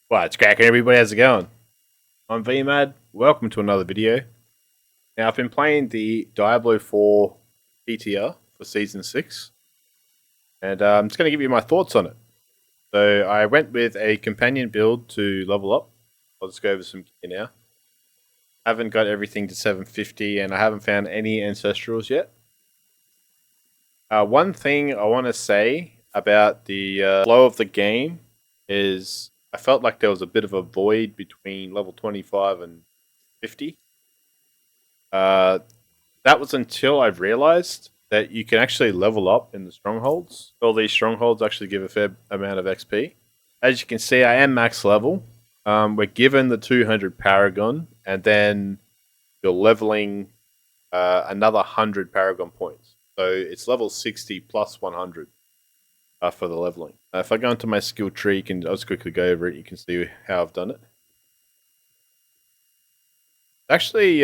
Well, it's cracking everybody, how's it going? I'm VMAD, welcome to another video. Now, I've been playing the Diablo 4 PTR for Season 6, and I'm just going to give you my thoughts on it. So, I went with a companion build to level up. I'll just go over some gear now. I haven't got everything to 750, and I haven't found any Ancestrals yet. One thing I want to say about the flow of the game is I felt like there was a bit of a void between level 25 and 50. That was until I realized that you can actually level up in the strongholds. All these strongholds actually give a fair amount of XP. As you can see, I am max level. We're given the 200 Paragon, and then you're leveling another 100 Paragon points. So it's level 60 plus 100 for the leveling. If I go into my skill tree, I'll just quickly go over it. You can see how I've done it. Actually,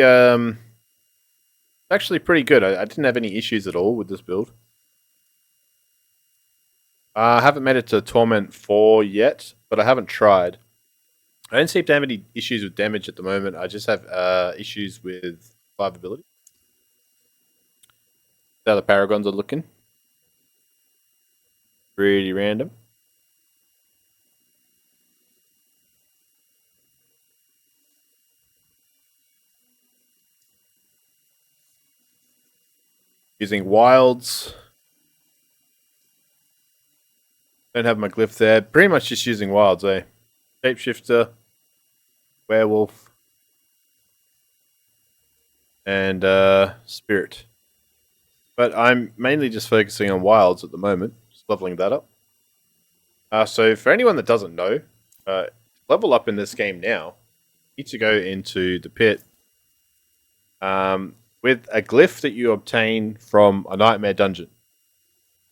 pretty good. I didn't have any issues at all with this build. I haven't made it to Torment 4 yet, but I haven't tried. I don't seem to have any issues with damage at the moment. I just have issues with survivability. How the Paragons are looking. Pretty random. Using wilds. Don't have my glyph there. Pretty much just using wilds, eh? Shapeshifter, werewolf, and spirit. But I'm mainly just focusing on wilds at the moment, just leveling that up. So for anyone that doesn't know, level up in this game now, you need to go into the pit with a glyph that you obtain from a nightmare dungeon.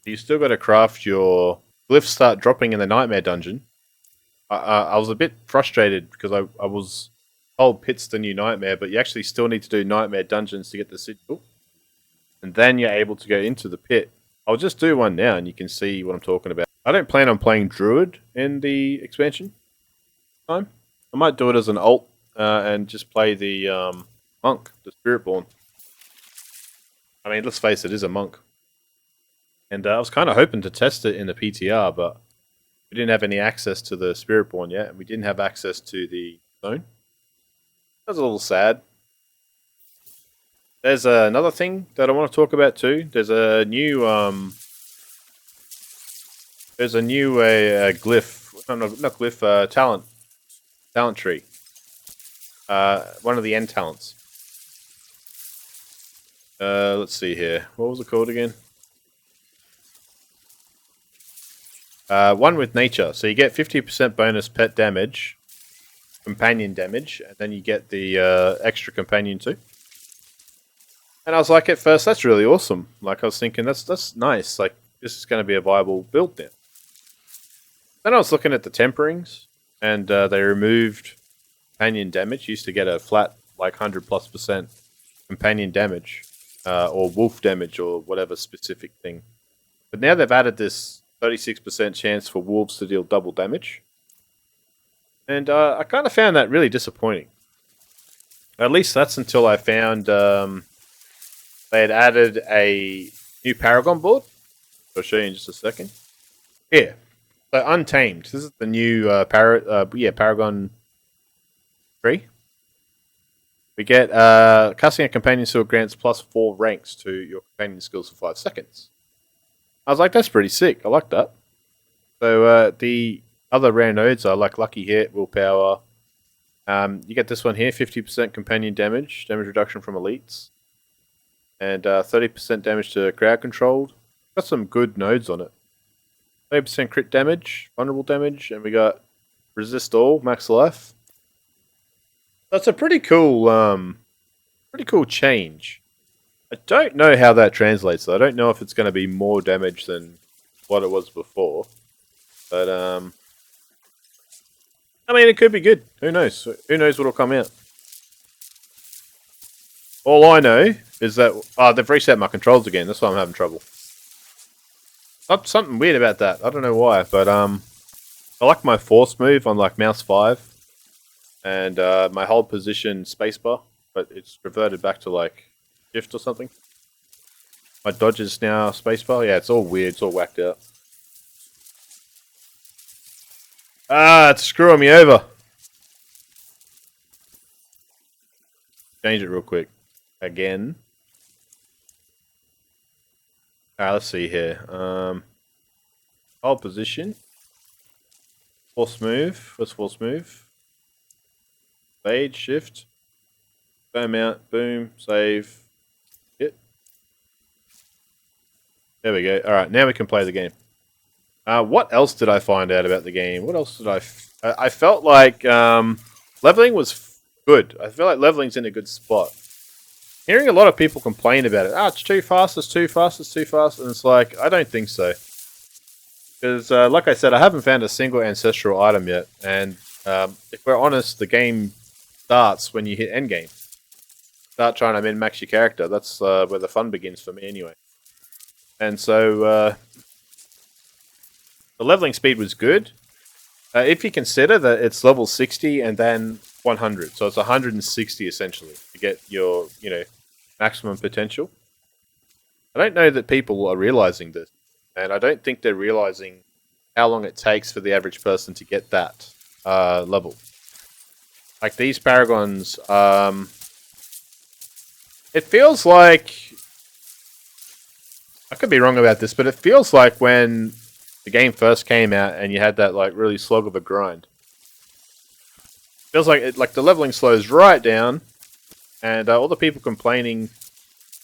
You still got to craft your glyphs. Start dropping in the nightmare dungeon. I was a bit frustrated because I was told pit's the new nightmare, but you actually still need to do nightmare dungeons to get the sigil. And then you're able to go into the pit. I'll just do one now and you can see what I'm talking about. I don't plan on playing Druid in the expansion time. I might do it as an alt and just play the monk, the Spiritborn. I mean, let's face it is a monk. And I was kind of hoping to test it in the PTR, but we didn't have any access to the Spiritborn yet, and we didn't have access to the zone. That's a little sad. There's another thing that I want to talk about too. There's a new glyph. No, not glyph. Talent tree. One of the end talents. Let's see here. What was it called again? One with nature. So you get 50% bonus pet damage, companion damage, and then you get the extra companion too. And I was like, at first, that's really awesome. Like, I was thinking, that's nice. Like, this is going to be a viable build now. Then I was looking at the temperings, and they removed companion damage. You used to get a flat, like, 100+% companion damage, or wolf damage, or whatever specific thing. But now they've added this 36% chance for wolves to deal double damage. And I kind of found that really disappointing. At least that's until I found... they had added a new Paragon board. I'll show you in just a second. Here. So Untamed. This is the new Paragon tree. We get casting a companion skill grants +4 ranks to your companion skills for 5 seconds. I was like, that's pretty sick. I like that. So the other rare nodes are like Lucky Hit, Willpower. You get this one here, 50% companion damage reduction from elites. And 30% damage to crowd controlled. Got some good nodes on it. 30% crit damage, vulnerable damage, and we got resist all, max life. That's a pretty cool change. I don't know how that translates. I don't know if it's going to be more damage than what it was before. But I mean, it could be good. Who knows? Who knows what'll come out? All I know is that they've reset my controls again. That's why I'm having trouble. Something weird about that. I don't know why, but I like my force move on like mouse 5 and my hold position spacebar, but it's reverted back to like shift or something. My dodge is now spacebar. Yeah, it's all weird. It's all whacked out. Ah, it's screwing me over. Change it real quick. Again. Alright, let's see here. Hold position. Force move. What's force move? Fade, shift. Zoom out, boom, save. Hit. There we go. Alright, now we can play the game. What else did I find out about the game? What else did I felt like leveling was good. I feel like leveling's in a good spot. Hearing a lot of people complain about it. It's too fast, it's too fast, it's too fast. And it's like, I don't think so. Because, like I said, I haven't found a single ancestral item yet. And if we're honest, the game starts when you hit endgame. Start trying to min-max your character. That's where the fun begins for me anyway. And so, the leveling speed was good. If you consider that it's level 60 and then 100. So it's 160 essentially to get your, maximum potential. I don't know that people are realizing this. And I don't think they're realizing how long it takes for the average person to get that level. Like these paragons, it feels like... I could be wrong about this, but it feels like when the game first came out and you had that like really slog of a grind. Feels like the leveling slows right down, and all the people complaining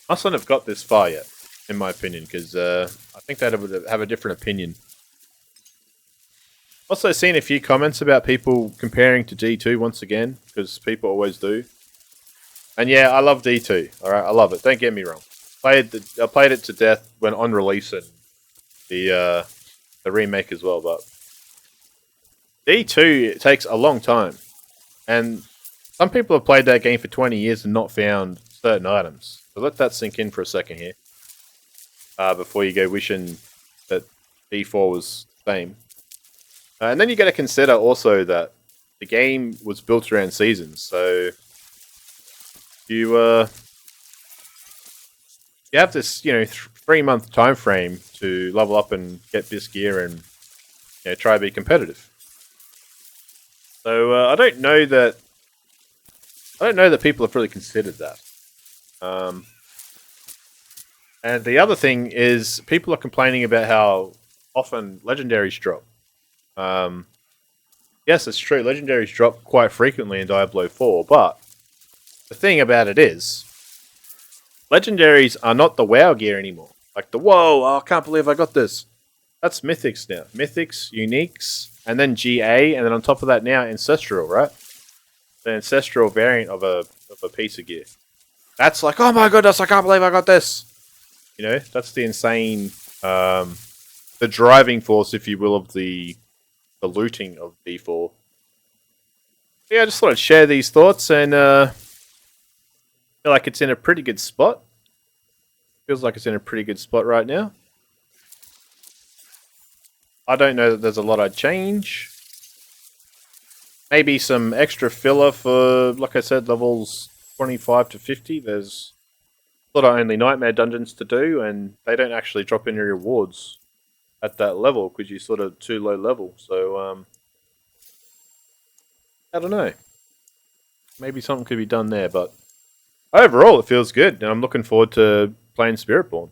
mustn't have got this far yet, in my opinion, because I think they would have a different opinion. Also seen a few comments about people comparing to D2 once again, because people always do. And yeah, I love D2. All right, I love it. Don't get me wrong. I played it to death when on release and the remake as well, but D2 it takes a long time. And some people have played that game for 20 years and not found certain items. So let that sink in for a second here. Before you go wishing that D4 was the same. And then you got to consider also that the game was built around seasons. So you have this, 3-month time frame to level up and get this gear and try to be competitive. So I don't know that people have really considered that. And the other thing is people are complaining about how often legendaries drop. Yes, it's true. Legendaries drop quite frequently in Diablo 4, but the thing about it is legendaries are not the WoW gear anymore. Like the whoa, I can't believe I got this. That's mythics now. Mythics, uniques, and then GA, and then on top of that now ancestral, right? The ancestral variant of a piece of gear. That's like, oh my goodness, I can't believe I got this. That's the insane, the driving force, if you will, of the looting of D4. Yeah, I just thought I'd share these thoughts, and feel like it's in a pretty good spot. Feels like it's in a pretty good spot right now. I don't know that there's a lot I'd change. Maybe some extra filler for, like I said, levels 25 to 50. There's sort of only nightmare dungeons to do, and they don't actually drop any rewards at that level because you're sort of too low level. So, I don't know. Maybe something could be done there, but overall it feels good, and I'm looking forward to playing Spiritborn.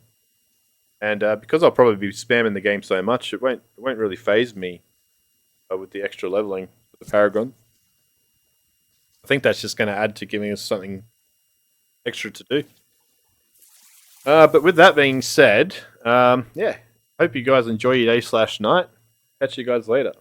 And because I'll probably be spamming the game so much, it won't really phase me with the extra leveling for the Paragon. I think that's just going to add to giving us something extra to do. But with that being said, yeah, hope you guys enjoy your day/night. Catch you guys later.